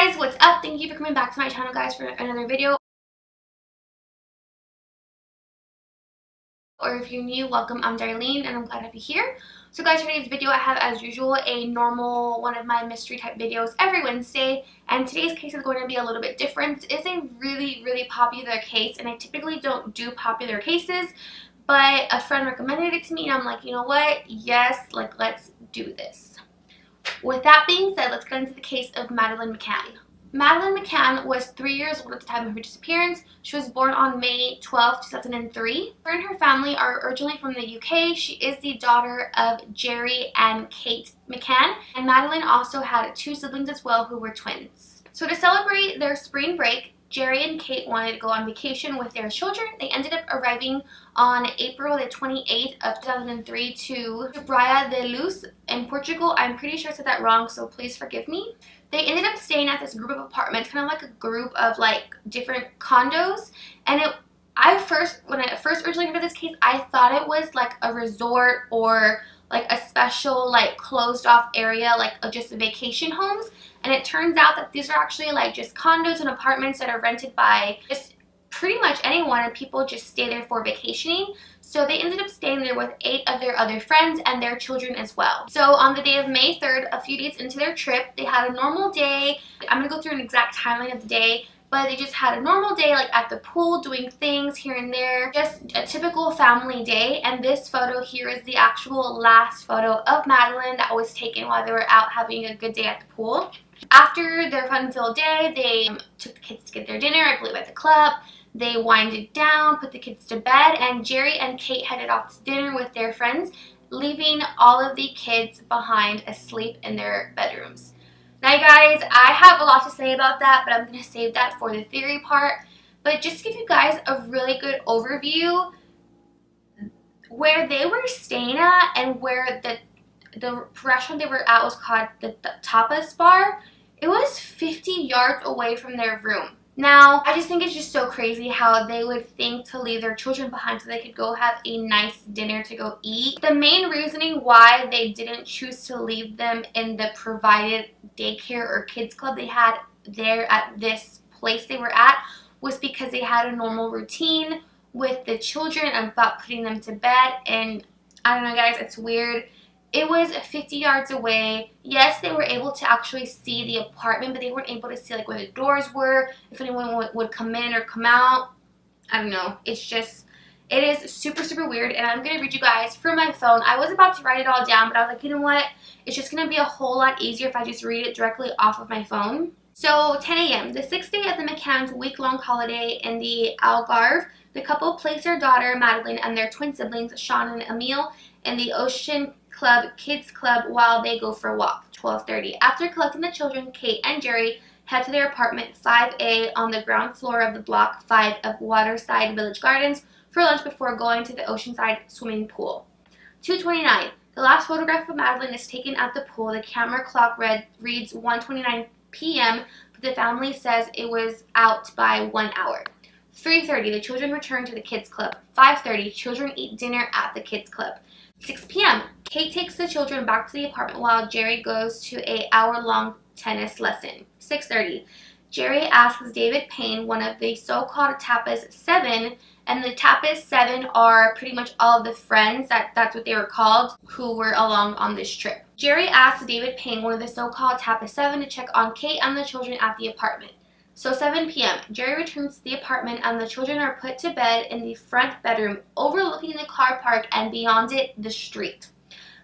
Guys, what's up? Thank you for coming back to my channel, guys, for another video. Or if you're new, welcome. I'm Darlene and I'm glad to be here. So guys, for today's video I have, as usual, a normal one of my mystery type videos every Wednesday, and today's case is going to be a little bit different. It's a really popular case, and I typically don't do popular cases, but a friend recommended it to me and I'm like, you know what, yes, like, let's do this. With that being said, let's get into the case of Madeleine Mccan. Madeleine Mccan was 3 years old at the time of her disappearance. She was born on May 12, 2003. Her and her family are originally from the UK. She is the daughter of Jerry and Kate Mccan, and Madeleine also had 2 siblings as well who were twins. So to celebrate their spring break, Jerry and Kate wanted to go on vacation with their children. They ended up arriving on April the 28th of 2003 to Praia de Luz in Portugal. I'm pretty sure I said that wrong, so please forgive me. They ended up staying at this group of apartments, kind of like a group of like different condos. And when I first originally heard of this case, I thought it was like a resort or like a special like closed off area, like just vacation homes. And it turns out that these are actually like just condos and apartments that are rented by just pretty much anyone, and people just stay there for vacationing. So they ended up staying there with 8 of their other friends and their children as well. So on the day of May 3rd, a few days into their trip, they had a normal day. I'm going to go through an exact timeline of the day, but they just had a normal day, like at the pool, doing things here and there. Just a typical family day. And this photo here is the actual last photo of Madeleine that was taken while they were out having a good day at the pool. After their fun-filled day, they took the kids to get their dinner, I believe at the club. They winded down, put the kids to bed, and Jerry and Kate headed off to dinner with their friends, leaving all of the kids behind asleep in their bedrooms. Now, you guys, I have a lot to say about that, but I'm going to save that for the theory part. But just to give you guys a really good overview, where they were staying at and where the restaurant they were at was called the Tapas Bar, it was 50 yards away from their room. Now, I just think it's just so crazy how they would think to leave their children behind so they could go have a nice dinner to go eat. The main reasoning why they didn't choose to leave them in the provided daycare or kids club they had there at this place they were at was because they had a normal routine with the children about putting them to bed. And I don't know, guys, it's weird. It was 50 yards away. Yes, they were able to actually see the apartment, but they weren't able to see like where the doors were, if anyone would come in or come out. I don't know. It's just, it is super weird, and I'm going to read you guys from my phone. I was about to write it all down, but I was like, you know what? It's just going to be a whole lot easier if I just read it directly off of my phone. So, 10 a.m. The 6th day of the McCann's week-long holiday in the Algarve, the couple placed their daughter, Madeleine, and their twin siblings, Sean and Emile, in the Ocean Club Kids Club while they go for a walk. 12:30. After collecting the children, Kate and Jerry head to their apartment 5A on the ground floor of the block 5 of Waterside Village Gardens for lunch before going to the Oceanside swimming pool. 2:29. The last photograph of Madeleine is taken at the pool. The camera clock reads 1:29 p.m., but the family says it was out by 1 hour. 3:30. The children return to the kids club. 5:30. Children eat dinner at the kids club. 6 p.m. Kate takes the children back to the apartment while Jerry goes to an hour-long tennis lesson. 6:30. Jerry asks David Payne, one of the so-called Tapas 7, and the Tapas 7 are pretty much all of the friends, that's what they were called, who were along on this trip. Jerry asks David Payne, one of the so-called Tapas 7, to check on Kate and the children at the apartment. So 7 p.m. Jerry returns to the apartment and the children are put to bed in the front bedroom overlooking the car park and beyond it, the street.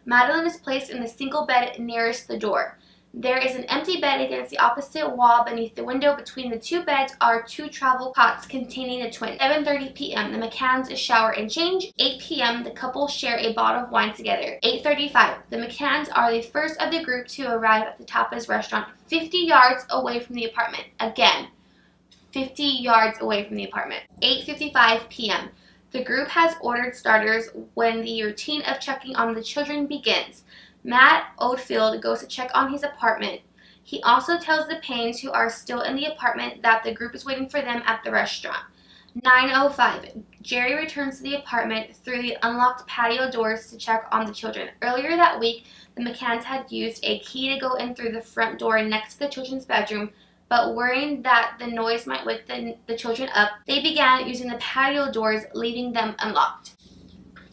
Madeleine is placed in the single bed nearest the door. There is an empty bed against the opposite wall. Beneath the window between the 2 beds are 2 travel cots containing the twins. 7:30 p.m. The McCanns shower and change. 8 p.m. The couple share a bottle of wine together. 8:35. The McCanns are the first of the group to arrive at the Tapas restaurant 50 yards away from the apartment. Again, 50 yards away from the apartment. 8:55 p.m. The group has ordered starters when the routine of checking on the children begins. Matt Oldfield goes to check on his apartment. He also tells the Paynes, who are still in the apartment, that the group is waiting for them at the restaurant. 9:05. Jerry returns to the apartment through the unlocked patio doors to check on the children. Earlier that week, the McCanns had used a key to go in through the front door next to the children's bedroom, but worrying that the noise might wake the children up, they began using the patio doors, leaving them unlocked.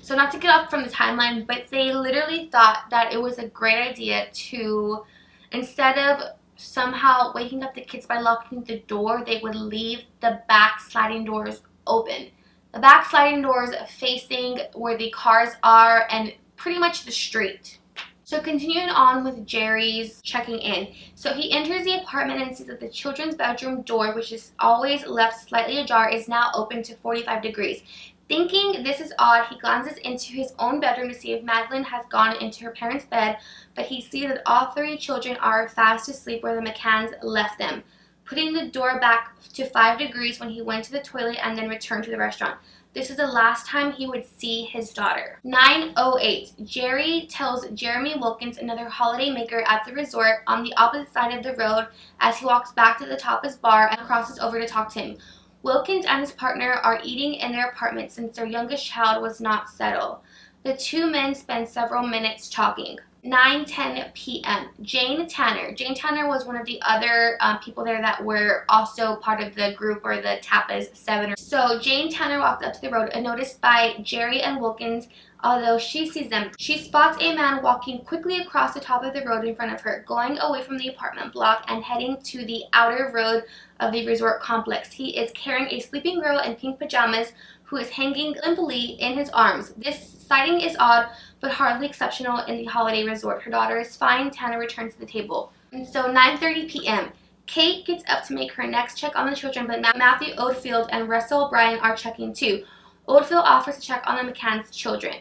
So not to get off from the timeline, but they literally thought that it was a great idea to, instead of somehow waking up the kids by locking the door, they would leave the back sliding doors open. The back sliding doors facing where the cars are and pretty much the street. So continuing on with Jerry's checking in. So he enters the apartment and sees that the children's bedroom door, which is always left slightly ajar, is now open to 45 degrees. Thinking this is odd, he glances into his own bedroom to see if Madeleine has gone into her parents' bed, but he sees that all 3 children are fast asleep where the McCanns left them, putting the door back to 5 degrees when he went to the toilet and then returned to the restaurant. This is the last time he would see his daughter. 9:08. Jerry tells Jeremy Wilkins, another holiday maker at the resort, on the opposite side of the road as he walks back to the Tapas bar and crosses over to talk to him. Wilkins and his partner are eating in their apartment since their youngest child was not settled. The 2 men spend several minutes talking. 9:10 p.m. Jane Tanner was one of the other people there that were also part of the group or the Tapas 7. So Jane Tanner walked up to the road unnoticed by Jerry and Wilkins. Although she sees them, she spots a man walking quickly across the top of the road in front of her, going away from the apartment block and heading to the outer road of the resort complex. He is carrying a sleeping girl in pink pajamas who is hanging limply in his arms. This sighting is odd, but hardly exceptional in the holiday resort. Her daughter is fine. Tanner returns to the table. And so 9:30 p.m. Kate gets up to make her next check on the children, but Matthew Oldfield and Russell Bryan are checking too. Oldfield offers to check on the McCann's children.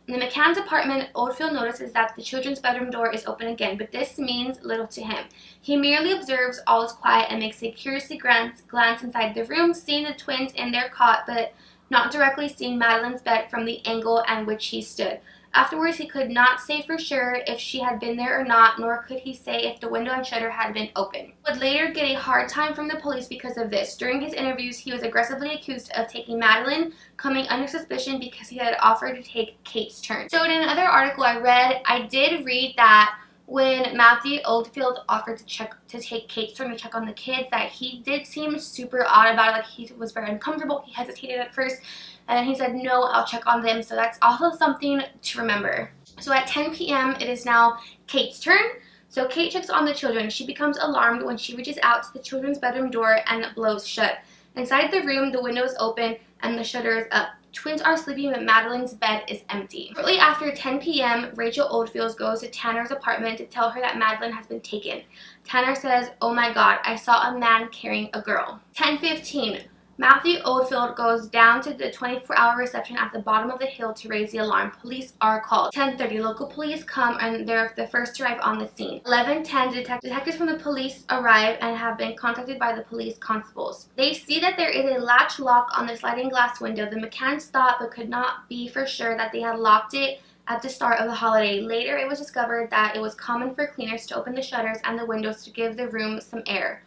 In the McCann's apartment, Oldfield notices that the children's bedroom door is open again, but this means little to him. He merely observes all is quiet and makes a curious glance inside the room, seeing the twins in their cot, but not directly seeing Madeleine's bed from the angle at which he stood. Afterwards, he could not say for sure if she had been there or not, nor could he say if the window and shutter had been open. He would later get a hard time from the police because of this. During his interviews, he was aggressively accused of taking Madeleine, coming under suspicion because he had offered to take Kate's turn. So in another article I read, I did read that when Matthew Oldfield offered to take Kate's turn to check on the kids, that he did seem super odd about it. Like, he was very uncomfortable. He hesitated at first, and then he said, no, I'll check on them. So that's also something to remember. So at 10 p.m., it is now Kate's turn. So Kate checks on the children. She becomes alarmed when she reaches out to the children's bedroom door and it blows shut. Inside the room, the window is open and the shutter is up. Twins are sleeping, but Madeleine's bed is empty. Shortly after 10 p.m., Rachel Oldfield goes to Tanner's apartment to tell her that Madeleine has been taken. Tanner says, oh my god, I saw a man carrying a girl. 10:15. Matthew Oldfield goes down to the 24-hour reception at the bottom of the hill to raise the alarm. Police are called. 10:30. Local police come and they're the first to arrive on the scene. 11:10. Detectives from the police arrive and have been contacted by the police constables. They see that there is a latch lock on the sliding glass window. The McCanns thought but could not be for sure that they had locked it at the start of the holiday. Later, it was discovered that it was common for cleaners to open the shutters and the windows to give the room some air.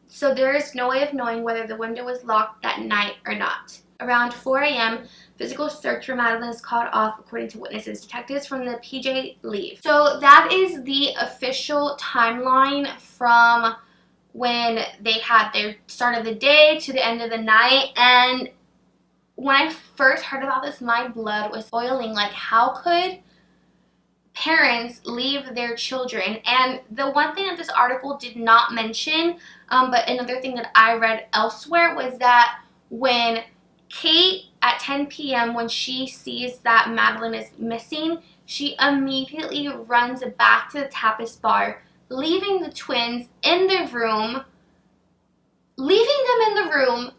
So there is no way of knowing whether the window was locked that night or not. Around 4 a.m., physical search for Madeleine is called off, according to witnesses. Detectives from the PJ leave. So that is the official timeline from when they had their start of the day to the end of the night. And when I first heard about this, my blood was boiling. Like, how could parents leave their children? And the one thing that this article did not mention, but another thing that I read elsewhere, was that when Kate at 10 p.m. when she sees that Madeleine is missing, she immediately runs back to the Tapas bar, leaving the twins in the room,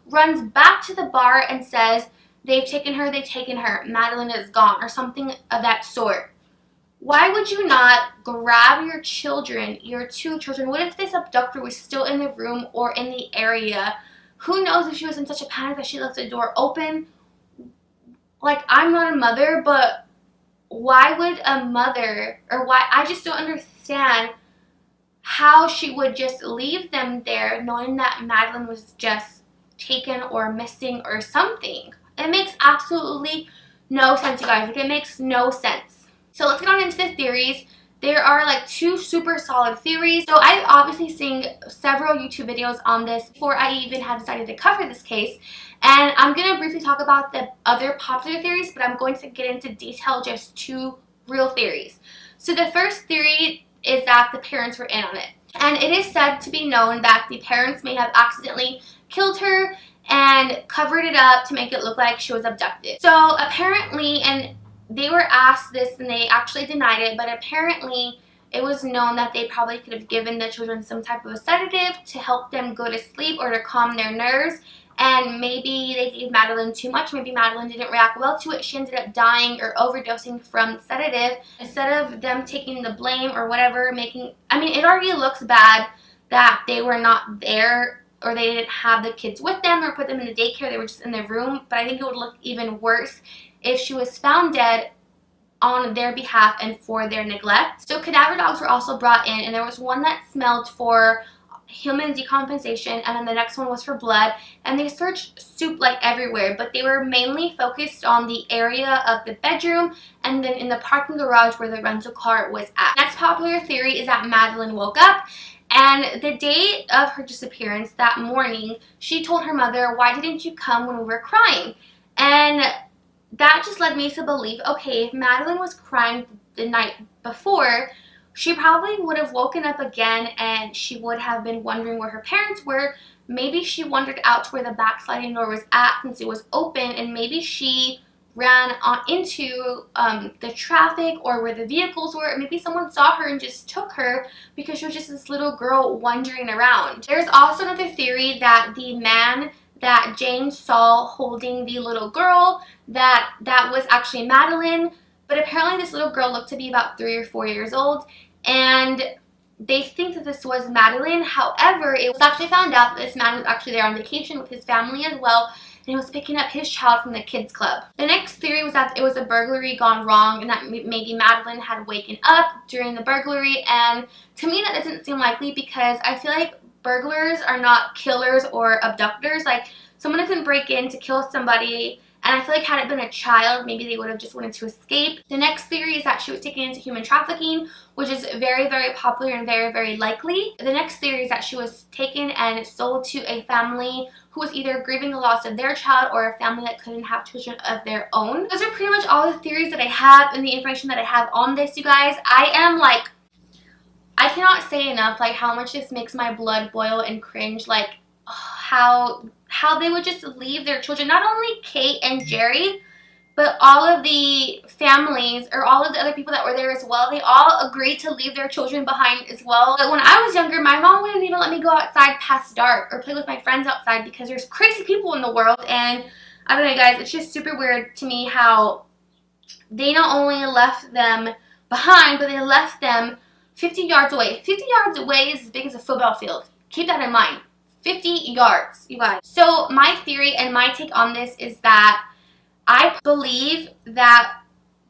runs back to the bar and says, they've taken her, Madeleine is gone, or something of that sort. Why would you not grab your children, your 2 children? What if this abductor was still in the room or in the area? Who knows if she was in such a panic that she left the door open? Like, I'm not a mother, but why would a mother, or why, I just don't understand how she would just leave them there knowing that Madeleine was just taken or missing or something. It makes absolutely no sense, you guys. Like, it makes no sense. So let's get on into the theories. there are like 2 super solid theories. So I've obviously seen several YouTube videos on this before I even had decided to cover this case. And I'm going to briefly talk about the other popular theories, but I'm going to get into detail just 2 real theories. So the first theory is that the parents were in on it. And it is said to be known that the parents may have accidentally killed her and covered it up to make it look like she was abducted. So apparently, and they were asked this and they actually denied it, but apparently it was known that they probably could have given the children some type of a sedative to help them go to sleep or to calm their nerves. And maybe they gave Madeleine too much. Maybe Madeleine didn't react well to it. She ended up dying or overdosing from the sedative. Instead of them taking the blame or whatever, I mean, it already looks bad that they were not there or they didn't have the kids with them or put them in the daycare. They were just in their room. But I think it would look even worse if she was found dead on their behalf and for their neglect. So cadaver dogs were also brought in, and there was one that smelled for human decompensation, and then the next one was for blood, and they searched soup like everywhere, but they were mainly focused on the area of the bedroom and then in the parking garage where the rental car was at. Next popular theory is that Madeleine woke up, and the day of her disappearance, that morning, she told her mother, "Why didn't you come when we were crying?" And that just led me to believe, okay, if Madeleine was crying the night before, she probably would have woken up again and she would have been wondering where her parents were. Maybe she wandered out to where the back sliding door was at since it was open, and maybe she ran into the traffic or where the vehicles were. Maybe someone saw her and just took her because she was just this little girl wandering around. There's also another theory that the man that Jane saw holding the little girl, that was actually Madeleine, but apparently this little girl looked to be about 3 or 4 years old, and they think that this was Madeleine. However, it was actually found out that this man was actually there on vacation with his family as well, and he was picking up his child from the kids club. The next theory was that it was a burglary gone wrong and that maybe Madeleine had waken up during the burglary, and to me that doesn't seem likely because I feel like burglars are not killers or abductors. Like, someone doesn't break in to kill somebody, and I feel like had it been a child, maybe they would have just wanted to escape. The next theory is that she was taken into human trafficking, which is very, very popular and very, very likely. The next theory is that she was taken and sold to a family who was either grieving the loss of their child or a family that couldn't have children of their own. Those are pretty much all the theories that I have and the information that I have on this, you guys. I cannot say enough like how much this makes my blood boil and cringe, like how they would just leave their children. Not only Kate and Jerry, but all of the families or all of the other people that were there as well, they all agreed to leave their children behind as well. But when I was younger, my mom wouldn't even let me go outside past dark or play with my friends outside because there's crazy people in the world. And I don't know, guys, it's just super weird to me how they not only left them behind, but they left them 50 yards away. 50 yards away is as big as a football field. Keep that in mind. 50 yards, you guys. So my theory and my take on this is that I believe that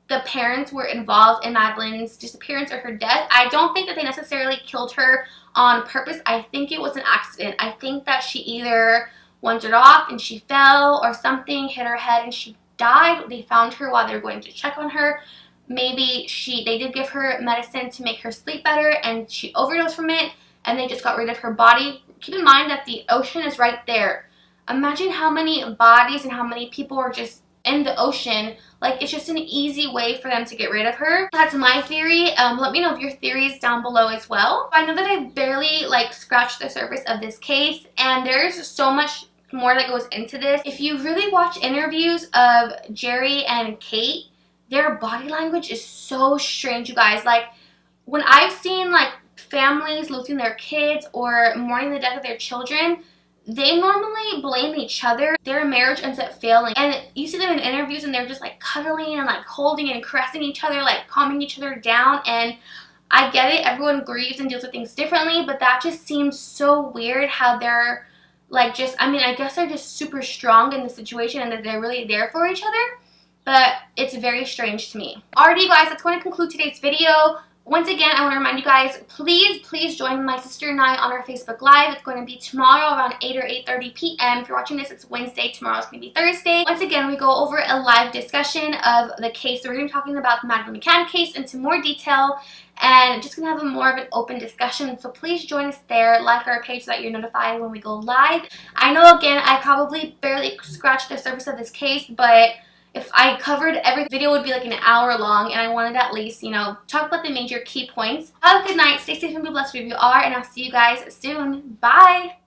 the parents were involved in Madeleine's disappearance or her death. I don't think that they necessarily killed her on purpose. I think it was an accident. I think that she either wandered off and she fell or something hit her head and she died. They found her while they were going to check on her. Maybe they did give her medicine to make her sleep better and she overdosed from it and they just got rid of her body. Keep in mind that the ocean is right there. Imagine how many bodies and how many people are just in the ocean. Like, it's just an easy way for them to get rid of her. That's my theory. Let me know if your theories down below as well. I know that I barely scratched the surface of this case, and there's so much more that goes into this. If you really watch interviews of Jerry and Kate, their body language is so strange, you guys. Like, when I've seen families losing their kids or mourning the death of their children, they normally blame each other. Their marriage ends up failing. And you see them in interviews and they're just cuddling and holding and caressing each other, calming each other down. And I get it, everyone grieves and deals with things differently, but that just seems so weird how they're I guess they're just super strong in the situation and that they're really there for each other. But it's very strange to me. Alrighty, you guys, that's going to conclude today's video. Once again, I want to remind you guys, please join my sister and I on our Facebook Live. It's going to be tomorrow around 8 or 8:30 p.m. If you're watching this, it's Wednesday. Tomorrow's going to be Thursday. Once again, we go over a live discussion of the case. So we're going to be talking about the Madeleine Mccan case into more detail and just going to have more of an open discussion. So please join us there. Like our page so that you're notified when we go live. I know, again, I probably barely scratched the surface of this case, but if I covered every video, would be like an hour long, and I wanted to at least, you know, talk about the major key points. Have a good night, stay safe and be blessed wherever you are, and I'll see you guys soon. Bye!